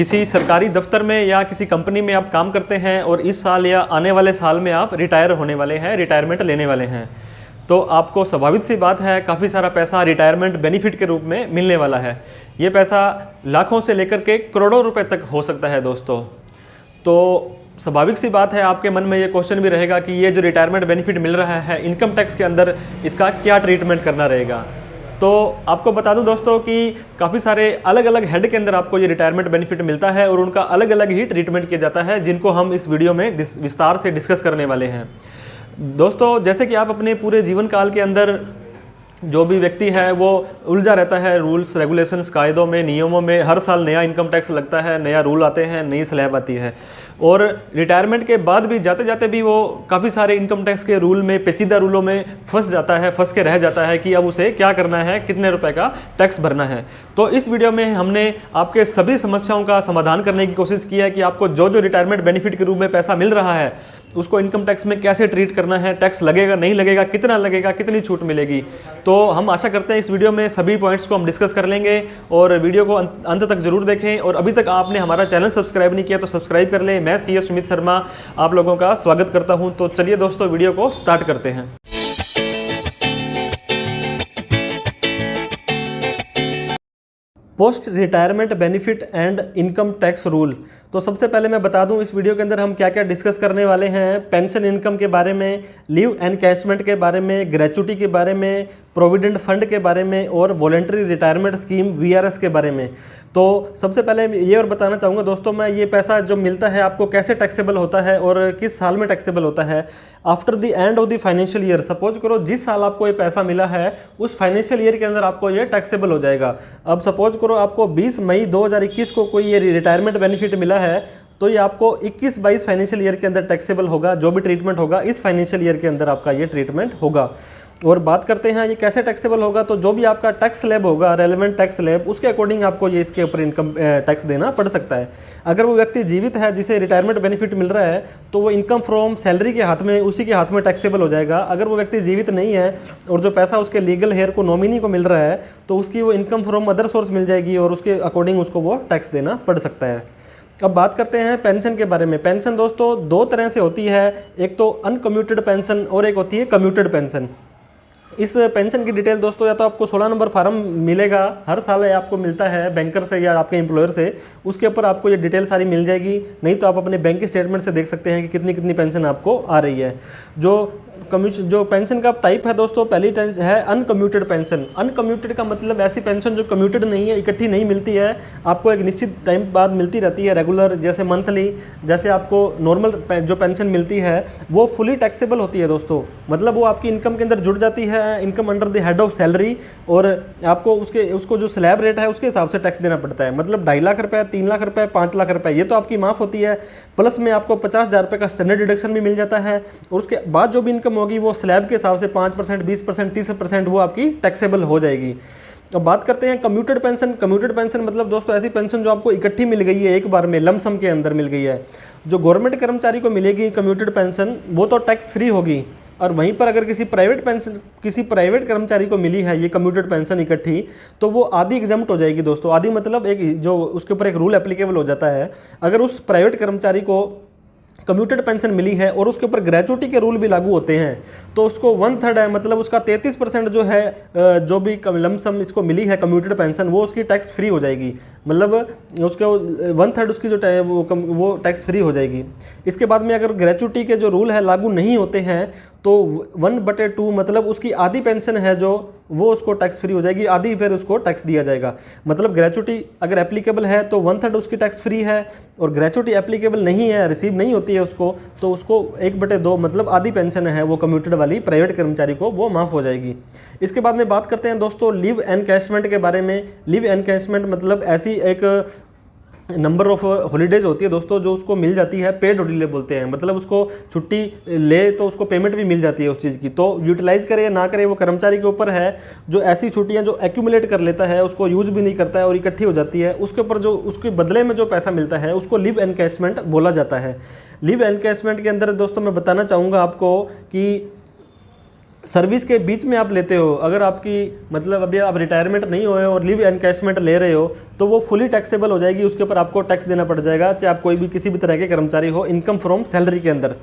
किसी सरकारी दफ्तर में या किसी कंपनी में आप काम करते हैं और इस साल या आने वाले साल में आप रिटायर होने वाले हैं, रिटायरमेंट लेने वाले हैं, तो आपको स्वाभाविक सी बात है काफ़ी सारा पैसा रिटायरमेंट बेनिफिट के रूप में मिलने वाला है। ये पैसा लाखों से लेकर के करोड़ों रुपए तक हो सकता है दोस्तों। तो स्वाभाविक सी बात है आपके मन में ये क्वेश्चन भी रहेगा कि ये जो रिटायरमेंट बेनिफिट मिल रहा है इनकम टैक्स के अंदर इसका क्या ट्रीटमेंट करना रहेगा। तो आपको बता दूं दोस्तों कि काफ़ी सारे अलग अलग हेड के अंदर आपको ये रिटायरमेंट बेनिफिट मिलता है और उनका अलग अलग ही ट्रीटमेंट किया जाता है, जिनको हम इस वीडियो में विस्तार से डिस्कस करने वाले हैं। दोस्तों जैसे कि आप अपने पूरे जीवन काल के अंदर जो भी व्यक्ति है वो उलझा रहता है रूल्स रेगुलेशंस, कायदों में, नियमों में। हर साल नया इनकम टैक्स लगता है, नया रूल आते हैं, नई स्लैब आती है और रिटायरमेंट के बाद भी जाते जाते भी वो काफ़ी सारे इनकम टैक्स के रूल में, पेचीदा रूलों में फंस जाता है, फंस के रह जाता है कि अब उसे क्या करना है, कितने रुपए का टैक्स भरना है। तो इस वीडियो में हमने आपके सभी समस्याओं का समाधान करने की कोशिश की है कि आपको जो जो रिटायरमेंट बेनिफिट के रूप में पैसा मिल रहा है उसको इनकम टैक्स में कैसे ट्रीट करना है, टैक्स लगेगा नहीं लगेगा, कितना लगेगा, कितनी छूट मिलेगी। तो हम आशा करते हैं इस वीडियो में सभी पॉइंट्स को हम डिस्कस कर लेंगे और वीडियो को अंत तक जरूर देखें। और अभी तक आपने हमारा चैनल सब्सक्राइब नहीं किया तो सब्सक्राइब कर लें। मैं CS सुमित शर्मा आप लोगों का स्वागत करता हूं। तो चलिए दोस्तों वीडियो को स्टार्ट करते हैं। Post retirement benefit and income tax rule. तो सबसे पहले मैं बता दूं इस वीडियो के अंदर हम क्या क्या डिस्कस करने वाले हैं। पेंशन इनकम के बारे में, लीव एनकैशमेंट के बारे में, ग्रेचुटी के बारे में, प्रोविडेंट फंड के बारे में और वॉलंटरी रिटायरमेंट स्कीम VRS के बारे में। तो सबसे पहले ये और बताना चाहूँगा दोस्तों मैं, ये पैसा जो मिलता है आपको कैसे टैक्सेबल होता है और किस साल में टैक्सेबल होता है। After the end of the financial year, suppose करो जिस साल आपको ये पैसा मिला है उस फाइनेंशियल ईयर के अंदर आपको ये टैक्सेबल हो जाएगा। अब सपोज करो आपको 20 मई 2021 को कोई ये रिटायरमेंट बेनिफिट मिला है तो ये आपको 21-22 फाइनेंशियल ईयर के अंदर टैक्सेबल होगा। जो भी ट्रीटमेंट होगा इस फाइनेंशियल ईयर के अंदर आपका ये ट्रीटमेंट होगा। और बात करते हैं ये कैसे टैक्सेबल होगा, तो जो भी आपका टैक्स स्लैब होगा, रेलेवेंट टैक्स स्लैब, उसके अकॉर्डिंग आपको ये इसके ऊपर इनकम टैक्स देना पड़ सकता है। अगर वो व्यक्ति जीवित है जिसे रिटायरमेंट बेनिफिट मिल रहा है तो वो इनकम फ्रॉम सैलरी के हाथ में, उसी के हाथ में टैक्सेबल हो जाएगा। अगर वो व्यक्ति जीवित नहीं है और जो पैसा उसके लीगल हेयर को, नॉमिनी को मिल रहा है तो उसकी वो इनकम फ्रॉम अदर सोर्स मिल जाएगी और उसके अकॉर्डिंग उसको वो टैक्स देना पड़ सकता है। अब बात करते हैं पेंशन के बारे में। पेंशन दोस्तों दो तरह से होती है, एक तो अनकम्यूटेड पेंशन और एक होती है कम्यूटेड पेंशन। इस पेंशन की डिटेल दोस्तों या तो आपको 16 नंबर फार्म मिलेगा, हर साल आपको मिलता है बैंकर से या आपके एम्प्लॉयर से, उसके ऊपर आपको ये डिटेल सारी मिल जाएगी। नहीं तो आप अपने बैंक स्टेटमेंट से देख सकते हैं कि कितनी कितनी पेंशन आपको आ रही है। जो पेंशन का टाइप है दोस्तों, पहली है अनकम्यूटेड पेंशन। अनकम्यूटेड का मतलब ऐसी पेंशन जो कम्यूटेड नहीं है, इकट्ठी नहीं मिलती है, आपको एक निश्चित टाइम बाद मिलती रहती है, रेगुलर, जैसे मंथली। जैसे आपको नॉर्मल जो पेंशन मिलती है वो फुली टैक्सेबल होती है दोस्तों, मतलब वो आपकी इनकम के अंदर जुड़ जाती है, income under the head of salary, और आपको उसको जो स्लैब रेट है उसके हिसाब से टैक्स देना पड़ता है। मतलब 2.5 लाख रुपये, 3 लाख रुपये, 5 लाख रुपये ये तो आपकी माफ़ होती है, प्लस में आपको 50,000 रुपये का स्टैंडर्ड डिडक्शन भी मिल जाता है। और उसके बाद जो भी इनकम होगी वो स्लैब के हिसाब से 5%, 20%, 30% वो आपकी टैक्सेबल हो जाएगी। अब बात करते हैं कम्यूटेड पेंशन। कम्यूटेड पेंशन मतलब दोस्तों ऐसी पेंशन जो आपको इकट्ठी मिल गई है, एक बार में लमसम के अंदर मिल गई है। जो गवर्नमेंट कर्मचारी को मिलेगी कम्यूटेड पेंशन वो तो टैक्स फ्री होगी, और वहीं पर अगर किसी प्राइवेट कर्मचारी को मिली है ये कम्यूटेड पेंशन इकट्ठी तो वो आधी एग्जम्प्ट हो जाएगी दोस्तों। आधी मतलब एक जो उसके ऊपर एक रूल एप्लीकेबल हो जाता है। अगर उस प्राइवेट कर्मचारी को कम्यूटेड पेंशन मिली है और उसके ऊपर ग्रेचुटी के रूल भी लागू होते हैं तो उसको 1/3 है, मतलब उसका 33% जो है जो भी लमसम इसको मिली है कम्यूटेड पेंशन वो उसकी टैक्स फ्री हो जाएगी। मतलब उसके 1/3 उसकी जो वो टैक्स फ्री हो जाएगी। इसके बाद में अगर ग्रेचुटी के जो रूल है लागू नहीं होते हैं तो 1/2 मतलब उसकी आधी पेंशन है जो वो उसको टैक्स फ्री हो जाएगी, आधी फिर उसको टैक्स दिया जाएगा। मतलब ग्रेचुटी अगर एप्लीकेबल है तो 1/3 उसकी टैक्स फ्री है, और ग्रेचुटी एप्लीकेबल नहीं है, रिसीव नहीं होती है उसको, तो उसको 1/2 मतलब आधी पेंशन है वो कम्यूटेड वाली प्राइवेट कर्मचारी को वो माफ़ हो जाएगी। इसके बाद में बात करते हैं दोस्तों लीव एनकैशमेंट के बारे में। लीव एनकैशमेंट मतलब ऐसी एक नंबर ऑफ हॉलीडेज होती है दोस्तों जो उसको मिल जाती है, पेड हॉलीडे बोलते हैं। मतलब उसको छुट्टी ले तो उसको पेमेंट भी मिल जाती है उस चीज़ की। तो यूटिलाइज करे या ना करे वो कर्मचारी के ऊपर है। जो ऐसी छुट्टियां जो एक्यूमुलेट कर लेता है, उसको यूज भी नहीं करता है और इकट्ठी हो जाती है, उसके ऊपर जो उसके बदले में जो पैसा मिलता है उसको लीव एनकैशमेंट बोला जाता है। लीव एनकैशमेंट के अंदर दोस्तों मैं बताना चाहूँगा आपको कि सर्विस के बीच में आप लेते हो, अगर आपकी मतलब अभी आप रिटायरमेंट नहीं हुए और लीव एनकैशमेंट ले रहे हो तो वो फुली टैक्सेबल हो जाएगी, उसके ऊपर आपको टैक्स देना पड़ जाएगा, चाहे आप कोई भी किसी भी तरह के कर्मचारी हो, इनकम फ्रॉम सैलरी के अंदर।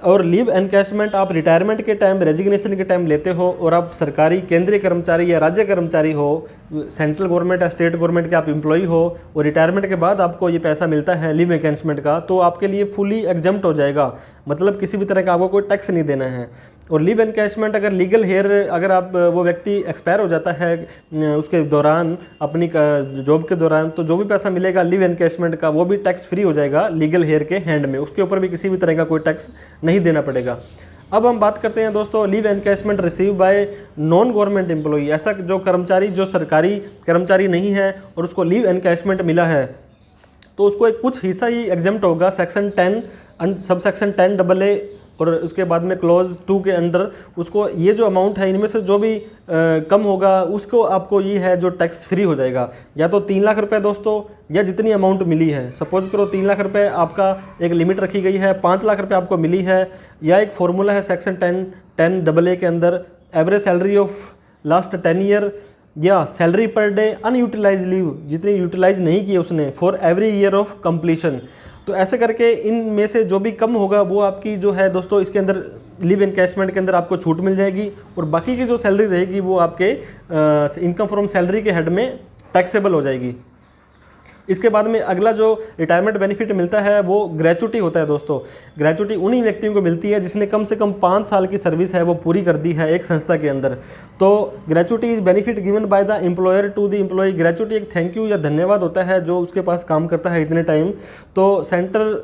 और लीव एनकैशमेंट आप रिटायरमेंट के टाइम, रेजिग्नेशन के टाइम लेते हो और आप सरकारी केंद्रीय कर्मचारी या राज्य कर्मचारी हो, सेंट्रल गवर्नमेंट या स्टेट गवर्नमेंट के आप एम्प्लॉई हो और रिटायरमेंट के बाद आपको ये पैसा मिलता है लीव एनकैशमेंट का, तो आपके लिए फुली एग्जम्प्ट हो जाएगा, मतलब किसी भी तरह का आपको कोई टैक्स नहीं देना है। और लीव एनकैशमेंट अगर लीगल हेयर, अगर आप वो व्यक्ति एक्सपायर हो जाता है उसके दौरान, अपनी जॉब के दौरान, तो जो भी पैसा मिलेगा लीव एनकैशमेंट का वो भी टैक्स फ्री हो जाएगा लीगल हेयर के हैंड में, उसके ऊपर भी किसी भी तरह का कोई टैक्स नहीं देना पड़ेगा। अब हम बात करते हैं दोस्तों leave encashment receive by non government employee, ऐसा जो कर्मचारी जो सरकारी कर्मचारी नहीं है और उसको लीव एनकैशमेंट मिला है तो उसको एक कुछ हिस्सा ही एग्जम्प्ट होगा सेक्शन 10 सब सेक्शन 10AA और उसके बाद में क्लॉज 2 के अंडर उसको ये जो अमाउंट है इनमें से जो भी कम होगा उसको आपको ये है जो टैक्स फ्री हो जाएगा, या तो 3 लाख रुपए दोस्तों, या जितनी अमाउंट मिली है, सपोज करो 3 लाख रुपए आपका एक लिमिट रखी गई है, 5 लाख रुपए आपको मिली है, या एक फॉर्मूला है सेक्शन 10AA के अंदर average salary of last 10 year, या salary per day unutilise leave जितनी यूटिलाइज नहीं की उसने for every year of completion. तो ऐसे करके इनमें से जो भी कम होगा वो आपकी जो है दोस्तों इसके अंदर लीव एनकैशमेंट के अंदर आपको छूट मिल जाएगी, और बाकी की जो सैलरी रहेगी वो आपके इनकम फ्रॉम सैलरी के हेड में टैक्सेबल हो जाएगी। इसके बाद में अगला जो रिटायरमेंट बेनिफिट मिलता है वो ग्रेचुटी होता है दोस्तों। ग्रेचुटी उन्हीं व्यक्तियों को मिलती है जिसने कम से कम 5 साल की सर्विस है वो पूरी कर दी है एक संस्था के अंदर। तो gratuity is benefit given by the employer to the employee. Gratuity एक थैंक यू या धन्यवाद होता है जो उसके पास काम करता है इतने टाइम। तो सेंटर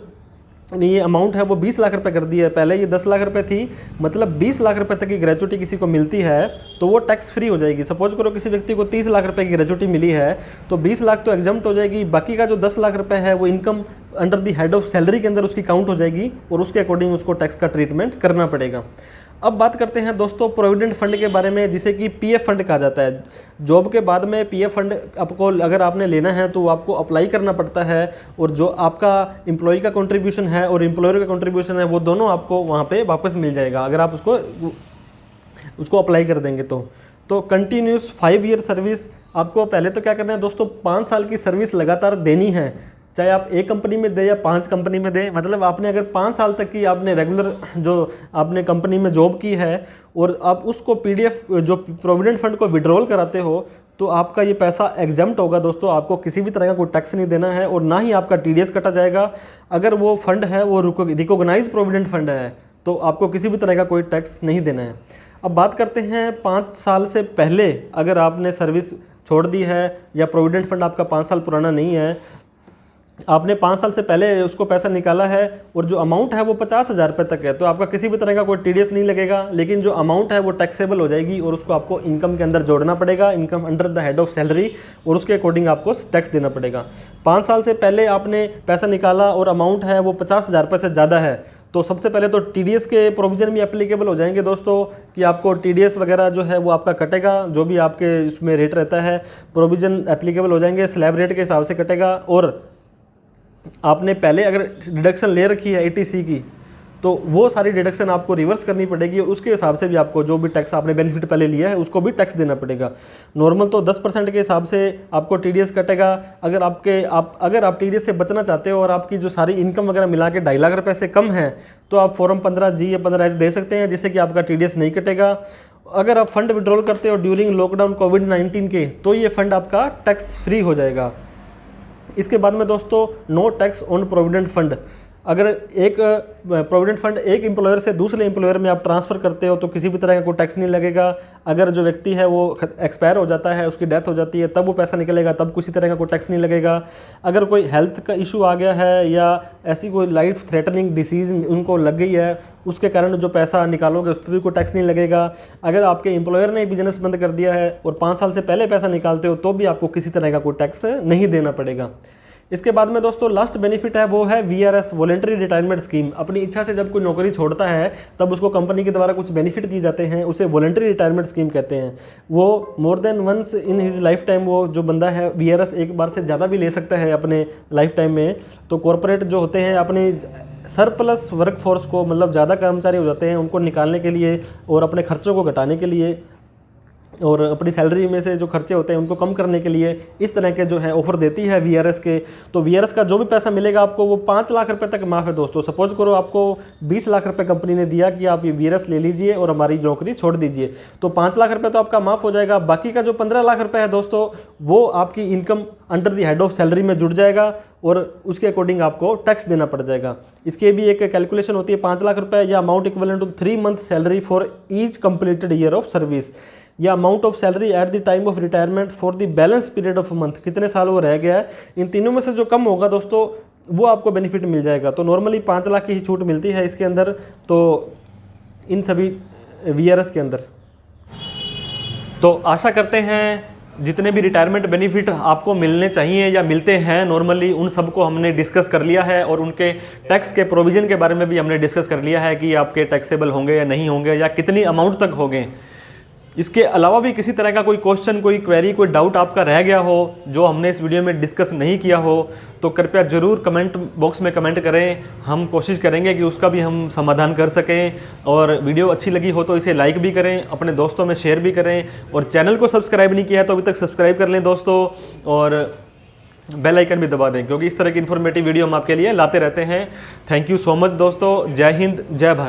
ने ये अमाउंट है वो 20 लाख रुपए कर दी है, पहले ये 10 लाख रुपए थी, मतलब 20 लाख रुपए तक की ग्रेचुटी किसी को मिलती है तो वो टैक्स फ्री हो जाएगी। सपोज करो किसी व्यक्ति को 30 लाख रुपए की ग्रेचुटी मिली है तो 20 लाख तो एग्जम्प्ट हो जाएगी, बाकी का जो 10 लाख रुपए है वो income under the head of salary के अंदर उसकी काउंट हो जाएगी और उसके अकॉर्डिंग उसको टैक्स का ट्रीटमेंट करना पड़ेगा। अब बात करते हैं दोस्तों प्रोविडेंट फंड के बारे में, जिसे कि पीएफ फंड कहा जाता है। जॉब के बाद में पीएफ फंड आपको अगर आपने लेना है तो आपको अप्लाई करना पड़ता है, और जो आपका एम्प्लॉय का कंट्रीब्यूशन है और एम्प्लॉयर का कंट्रीब्यूशन है वो दोनों आपको वहाँ पे वापस मिल जाएगा अगर आप उसको अप्लाई कर देंगे तो कंटिन्यूस 5 ईयर सर्विस आपको पहले तो क्या करना है दोस्तों, 5 साल की सर्विस लगातार देनी है, चाहे आप एक कंपनी में दें या 5 कंपनी में दें। मतलब आपने अगर 5 साल तक की आपने रेगुलर जो आपने कंपनी में जॉब की है और आप उसको पीडीएफ जो प्रोविडेंट फंड को विड्रॉल कराते हो तो आपका ये पैसा एग्जम्प्ट होगा दोस्तों, आपको किसी भी तरह का कोई टैक्स नहीं देना है और ना ही आपका टीडीएस कटा जाएगा। अगर वो फंड है वो रिकॉग्नाइज प्रोविडेंट फंड है तो आपको किसी भी तरह का कोई टैक्स नहीं देना है। अब बात करते हैं 5 साल से पहले अगर आपने सर्विस छोड़ दी है या प्रोविडेंट फंड आपका 5 साल पुराना नहीं है, आपने 5 साल से पहले उसको पैसा निकाला है और जो अमाउंट है वो 50,000 रुपये तक है, तो आपका किसी भी तरह का कोई टीडीएस नहीं लगेगा, लेकिन जो अमाउंट है वो टैक्सेबल हो जाएगी और उसको आपको इनकम के अंदर जोड़ना पड़ेगा, income under the head of salary, और उसके अकॉर्डिंग आपको टैक्स देना पड़ेगा। 5 साल से पहले आपने पैसा निकाला और अमाउंट है वो 50,000 रुपये से ज़्यादा है तो सबसे पहले तो टीडीएस के प्रोविजन भी एप्लीकेबल हो जाएंगे दोस्तों, कि आपको टीडीएस वगैरह जो है वो आपका कटेगा, जो भी आपके इसमें रेट रहता है प्रोविजन एप्लीकेबल हो जाएंगे, स्लैब रेट के हिसाब से कटेगा। और आपने पहले अगर डिडक्शन ले रखी है एटीसी की तो वो सारी डिडक्शन आपको रिवर्स करनी पड़ेगी और उसके हिसाब से भी आपको जो भी टैक्स आपने बेनिफिट पहले लिया है उसको भी टैक्स देना पड़ेगा। नॉर्मल तो 10% के हिसाब से आपको टीडीएस कटेगा। अगर आप टीडीएस से बचना चाहते हो और आपकी जो सारी इनकम वगैरह मिला के 2.5 लाख रुपये से कम है तो आप फॉर्म 15G या 15H दे सकते हैं जिससे कि आपका टीडीएस नहीं कटेगा। अगर आप फंड विड्रॉल करते हो ड्यूरिंग लॉकडाउन कोविड-19 के तो ये फंड आपका टैक्स फ्री हो जाएगा। इसके बाद में दोस्तों no tax on provident fund. अगर एक प्रोविडेंट फंड एक एम्प्लॉयर से दूसरे एम्प्लॉयर में आप ट्रांसफ़र करते हो तो किसी भी तरह का कोई टैक्स नहीं लगेगा। अगर जो व्यक्ति है वो एक्सपायर हो जाता है, उसकी डेथ हो जाती है, तब वो पैसा निकलेगा, तब किसी तरह का कोई टैक्स नहीं लगेगा। अगर कोई हेल्थ का इशू आ गया है या ऐसी कोई लाइफ थ्रेटनिंग डिसीज़ उनको लग गई है उसके कारण जो पैसा निकालोगे उस पर भी कोई टैक्स नहीं लगेगा। अगर आपके एम्प्लॉयर ने बिजनेस बंद कर दिया है और 5 साल से पहले पैसा निकालते हो तो भी आपको किसी तरह का कोई टैक्स नहीं देना पड़ेगा। इसके बाद में दोस्तों लास्ट बेनिफिट है वो है वीआरएस वॉलंटरी रिटायरमेंट स्कीम। अपनी इच्छा से जब कोई नौकरी छोड़ता है तब उसको कंपनी के द्वारा कुछ बेनिफिट दिए जाते हैं, उसे वॉलंटरी रिटायरमेंट स्कीम कहते हैं। वो more than once in his life time वो जो बंदा है वीआरएस एक बार से ज़्यादा भी ले सकता है अपने लाइफ टाइम में। तो कॉरपोरेट जो होते हैं अपनी सरप्लस वर्कफोर्स को, मतलब ज़्यादा कर्मचारी हो जाते हैं उनको निकालने के लिए और अपने खर्चों को घटाने के लिए और अपनी सैलरी में से जो खर्चे होते हैं उनको कम करने के लिए इस तरह के जो है ऑफर देती है वीआरएस के। तो वीआरएस का जो भी पैसा मिलेगा आपको वो 5 लाख रुपए तक माफ़ है दोस्तों। सपोज करो आपको 20 लाख रुपए कंपनी ने दिया कि आप ये वीआरएस ले लीजिए और हमारी नौकरी छोड़ दीजिए, तो 5 लाख रुपए तो आपका माफ़ हो जाएगा। बाकी का जो 15 लाख रुपए है दोस्तों वो आपकी income under the head of salary में जुड़ जाएगा और उसके अकॉर्डिंग आपको टैक्स देना पड़ जाएगा। इसके भी एक कैलकुलेशन होती है, 5 लाख रुपए या amount equivalent to 3 month salary for each completed year of service, या amount of salary at the time of retirement for the balance period of month, कितने साल वो रह गया है। इन तीनों में से जो कम होगा दोस्तों वो आपको बेनिफिट मिल जाएगा। तो नॉर्मली 5 लाख की ही छूट मिलती है इसके अंदर, तो इन सभी वीआरएस के अंदर। तो आशा करते हैं जितने भी रिटायरमेंट बेनिफिट आपको मिलने चाहिए या मिलते हैं नॉर्मली, उन सबको हमने डिस्कस कर लिया है और उनके टैक्स के प्रोविज़न के बारे में भी हमने डिस्कस कर लिया है कि आपके टैक्सेबल होंगे या नहीं होंगे या कितनी अमाउंट तक होंगे। इसके अलावा भी किसी तरह का कोई क्वेश्चन, कोई क्वेरी, कोई डाउट आपका रह गया हो जो हमने इस वीडियो में डिस्कस नहीं किया हो तो कृपया ज़रूर कमेंट बॉक्स में कमेंट करें। हम कोशिश करेंगे कि उसका भी हम समाधान कर सकें। और वीडियो अच्छी लगी हो तो इसे लाइक भी करें, अपने दोस्तों में शेयर भी करें, और चैनल को सब्सक्राइब नहीं किया है तो अभी तक सब्सक्राइब कर लें दोस्तों, और बेल आइकन भी दबा दें क्योंकि इस तरह की इन्फॉर्मेटिव वीडियो हम आपके लिए लाते रहते हैं। थैंक यू सो मच दोस्तों। जय हिंद, जय भारत।